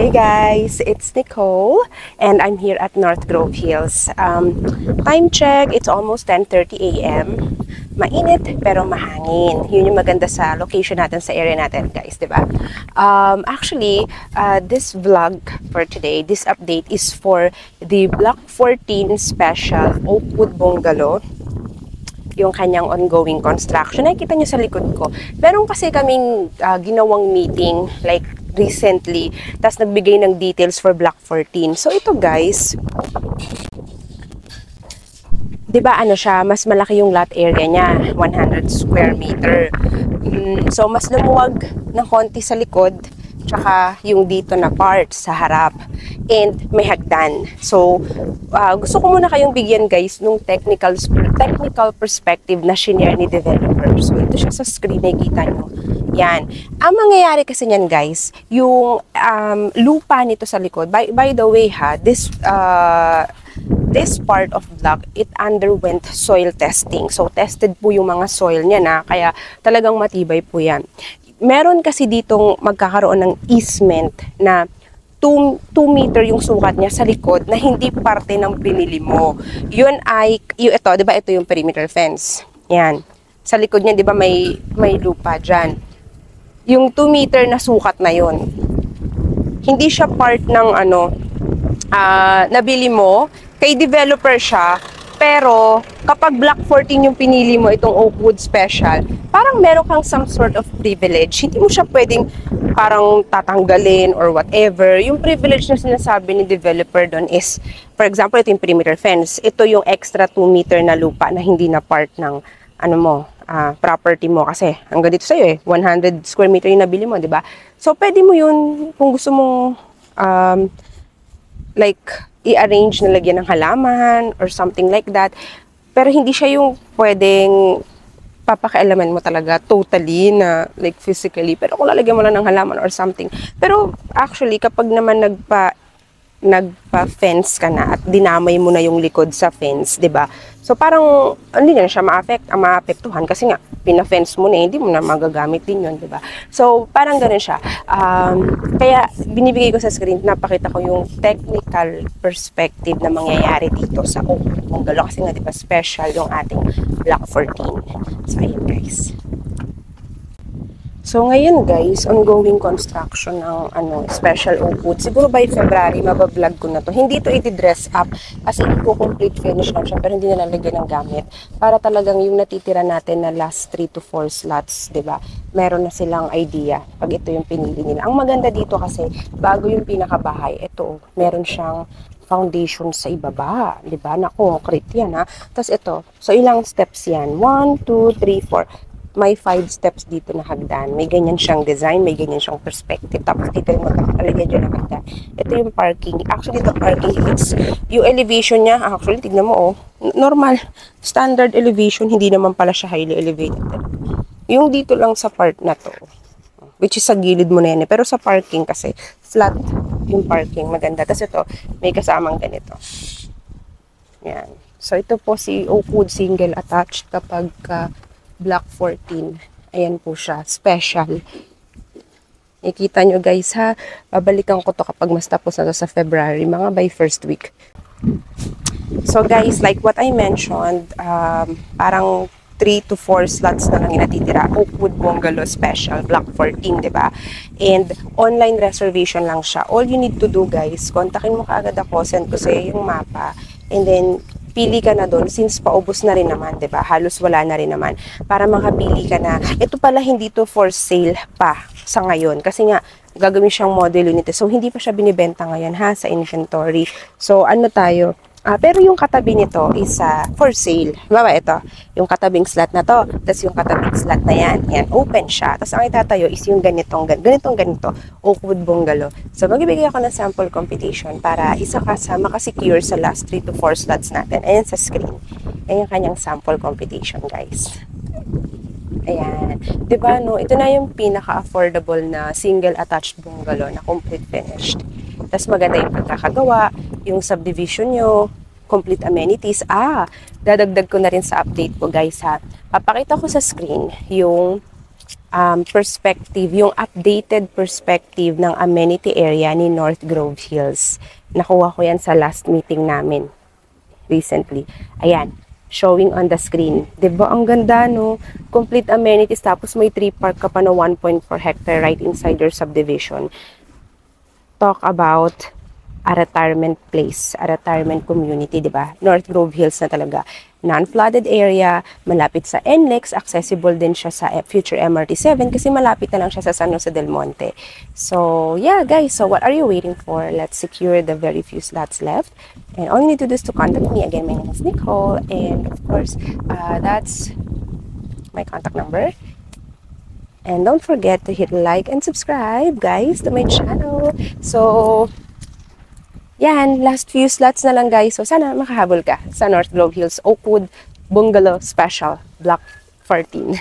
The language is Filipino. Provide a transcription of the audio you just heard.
Hey guys, it's Nicole and I'm here at North Grove Hills. Time check, it's almost 10:30 a.m. Mainit pero mahangin. Yun yung maganda sa location natin, sa area natin guys, di ba? This vlog for today, this update is for the Block 14 Special Oakwood Bungalow. Yung kanyang ongoing construction. Nakikita nyo sa likod ko. Meron kasi kaming ginawang meeting like recently. Tapos nagbigay ng details for Block 14. So ito guys, diba ano siya, mas malaki yung lot area niya. 100 square meter. So mas lumuwag ng konti sa likod. Tsaka yung dito na part sa harap. And may hagdan. So, gusto ko muna kayong bigyan guys nung technical perspective na shinare ni developer. So, ito siya sa screen, nakikita nyo. Yan. Ang mangyayari kasi niyan guys, yung lupa nito sa likod. By the way ha, this part of block, it underwent soil testing. So, tested po yung mga soil niya na, kaya talagang matibay po yan. Meron kasi ditong magkakaroon ng easement na 2 meter yung sukat niya sa likod na hindi parte ng pinili mo. Yun ay, ito, di ba ito yung perimeter fence? Yan. Sa likod niya, di ba may lupa dyan. Yung 2 meter na sukat na yun, hindi siya part ng nabili mo, kay developer siya, pero kapag Block 14 yung pinili mo, itong Oakwood Special, parang meron kang some sort of privilege. Hindi mo siya pwedeng parang tatanggalin or whatever. Yung privilege na sinasabi ni developer doon is, for example, ito yung perimeter fence. Ito yung extra 2 meter na lupa na hindi na part ng property mo. Kasi hanggang dito sa'yo 100 square meter yung nabili mo, di ba? So, pwede mo yun kung gusto mong i-arrange na lagyan ng halaman or something like that. Pero hindi siya yung pwedeng papakialaman mo talaga totally na like physically. Pero kung lalagyan mo lang ng halaman or something. Pero actually, kapag naman nagpa-fence ka na at dinamay mo na yung likod sa fence, 'di ba? So parang hindi na siya maapektuhan kasi nga pina-fence mo na, hindi mo na magagamit din 'yon, 'di ba? So parang ganoon siya. Kaya binibigay ko sa screen, napakita ko yung technical perspective na mangyayari dito sa Oakwood Bungalow kasi nga 'di ba special yung ating Block 14. So ayun guys. So ngayon guys, ongoing construction ng Special Oakwood. Siguro by February, mabablog ko na to. Hindi to i-dress up kasi i-complete finish lang siya pero hindi na lalagyan ng gamit. Para talagang yung natitira natin na last 3 to 4 slots, 'di ba? Meron na silang idea pag ito yung pinili nila. Ang maganda dito kasi bago yung pinakabahay, ito meron siyang foundation sa ibaba, 'di ba? Na concrete 'yan ha. Tapos ito, so ilang steps 'yan? 1 2 3 4. May 5 steps dito na hagdan. May ganyan siyang design, may ganyan siyang perspective. Tapos dito yung magkakalagyan dyan ng hagdan. Ito yung parking. Actually, the parking, yung elevation niya, actually, tignan mo, normal, standard elevation, hindi naman pala siya highly elevated. Yung dito lang sa part na to, which is sa gilid mo na yan. Pero sa parking kasi, flat yung parking, maganda. Tapos ito, may kasamang ganito. Yan. So, ito po si Oakwood single attached kapag Block 14. Ayan po siya. Special. Nakikita nyo guys ha. Babalikan ko to kapag mas tapos na to sa February. Mga by first week. So guys, like what I mentioned, parang 3 to 4 slots na lang yung natitira. Oakwood Bungalow Special, Block 14, diba? And online reservation lang siya. All you need to do guys, kontakin mo kaagad ako, send ko sa'yo yung mapa. And then, pili ka na doon since paubos na rin naman, 'di ba? Halos wala na rin naman para makapili ka na. Ito pala hindi to for sale pa sa ngayon kasi nga gagawin siyang model unit. So hindi pa siya binibenta ngayon ha sa inventory. So ano tayo? Pero yung katabi nito is for sale. Diba ito? Yung katabing slot na to. Tapos yung katabing slot na yan. Yan, open siya. Tapos ang itatayo is yung ganito. Oakwood Bungalow. So magbibigay ako ng sample computation para isa ka sa makasecure sa last 3 to 4 slots natin. Ayan sa screen. Ayan yung kanyang sample computation guys. Ayan. Diba no? Ito na yung pinaka-affordable na single attached bungalow na complete finished. Tapos maganda yung pagkakagawa, yung subdivision nyo, complete amenities. Dadagdag ko na rin sa update ko guys ha. Papakita ko sa screen yung perspective, yung updated perspective ng amenity area ni North Grove Hills. Nakuha ko yan sa last meeting namin recently. Ayan, showing on the screen. 'Di ba ang ganda, no? Complete amenities, tapos may tree park ka pa na 1.4 hectare right inside your subdivision. Talk about a retirement place, a retirement community, di ba? North Grove Hills na talaga. Non-flooded area, malapit sa NLEX, accessible din siya sa future MRT7 kasi malapit na lang siya sa San Jose del Monte. So, yeah guys, so what are you waiting for? Let's secure the very few slots left. And all you need to do is to contact me. Again, my name is Nicole, and of course, that's my contact number. And don't forget to hit like and subscribe, guys, to my channel. So, yan, last few slots na lang, guys. So, sana makahabol ka sa North Grove Hills Oakwood Bungalow Special Block 14.